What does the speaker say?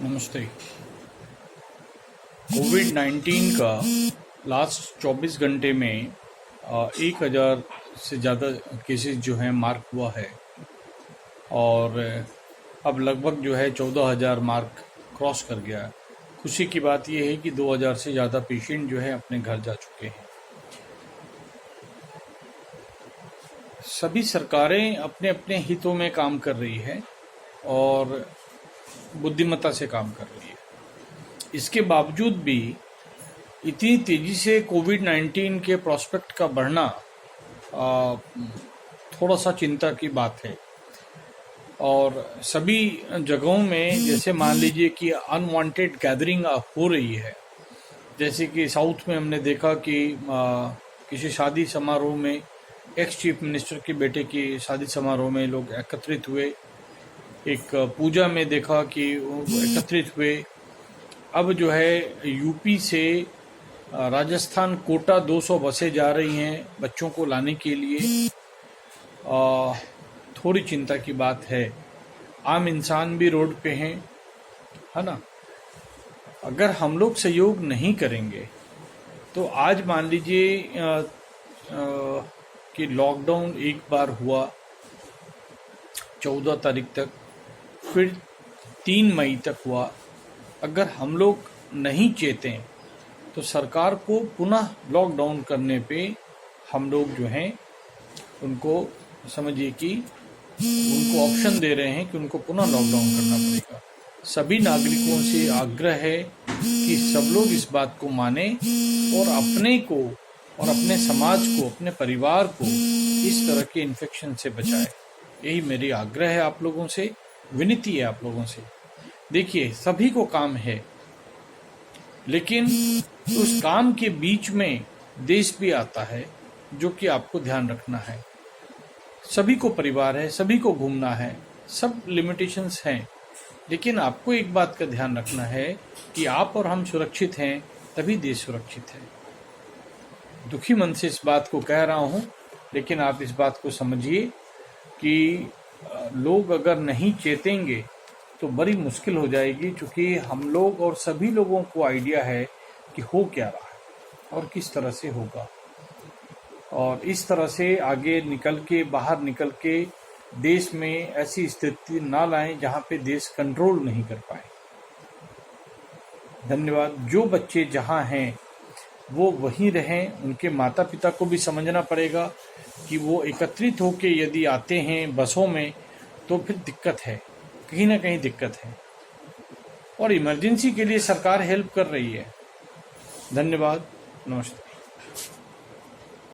नमस्ते। कोविड-19 का लास्ट 24 घंटे में 1000 से ज़्यादा केसेस जो हैं मार्क हुआ है और अब लगभग जो है 14,000 मार्क क्रॉस कर गया है। खुशी की बात यह है कि 2000 से ज़्यादा पेशेंट जो है अपने घर जा चुके हैं। सभी सरकारें अपने अपने हितों में काम कर रही है और बुद्धिमत्ता से काम कर रही है। इसके बावजूद भी इतनी तेज़ी से कोविड-19 के प्रॉस्पेक्ट का बढ़ना थोड़ा सा चिंता की बात है। और सभी जगहों में जैसे मान लीजिए कि अनवांटेड गैदरिंग हो रही है। जैसे कि साउथ में हमने देखा कि किसी शादी समारोह में एक्स चीफ मिनिस्टर के बेटे की शादी समारोह में लोग एकत्रित हुए। एक पूजा में देखा कि वो एकत्रित हुए। अब जो है यूपी से राजस्थान कोटा 200 बसें जा रही हैं बच्चों को लाने के लिए। थोड़ी चिंता की बात है। आम इंसान भी रोड पे हैं, है ना। अगर हम लोग सहयोग नहीं करेंगे तो आज मान लीजिए कि लॉकडाउन एक बार हुआ 14 तारीख तक, फिर 3 मई तक हुआ। अगर हम लोग नहीं चेतें तो सरकार को पुनः लॉकडाउन करने पे हम लोग जो हैं उनको समझिए कि उनको ऑप्शन दे रहे हैं कि उनको पुनः लॉकडाउन करना पड़ेगा। सभी नागरिकों से आग्रह है कि सब लोग इस बात को माने और अपने को और अपने समाज को, अपने परिवार को इस तरह के इन्फेक्शन से बचाए। यही मेरी आग्रह है आप लोगों से, विनती है आप लोगों से। देखिए, सभी को काम है, लेकिन उस काम के बीच में देश भी आता है जो कि आपको ध्यान रखना है। सभी को परिवार है, सभी को घूमना है, सब लिमिटेशंस हैं, लेकिन आपको एक बात का ध्यान रखना है कि आप और हम सुरक्षित हैं तभी देश सुरक्षित है। दुखी मन से इस बात को कह रहा हूँ, लेकिन आप इस बात को समझिए कि लोग अगर नहीं चेतेंगे तो बड़ी मुश्किल हो जाएगी, क्योंकि हम लोग और सभी लोगों को आइडिया है कि हो क्या रहा है और किस तरह से होगा। और इस तरह से आगे निकल के, बाहर निकल के देश में ऐसी स्थिति ना लाएं जहां पे देश कंट्रोल नहीं कर पाए। धन्यवाद। जो बच्चे जहां हैं वो वहीं रहें। उनके माता पिता को भी समझना पड़ेगा कि वो एकत्रित होके यदि आते हैं बसों में तो फिर दिक्कत है, कहीं ना कहीं दिक्कत है। और इमरजेंसी के लिए सरकार हेल्प कर रही है। धन्यवाद। नमस्ते।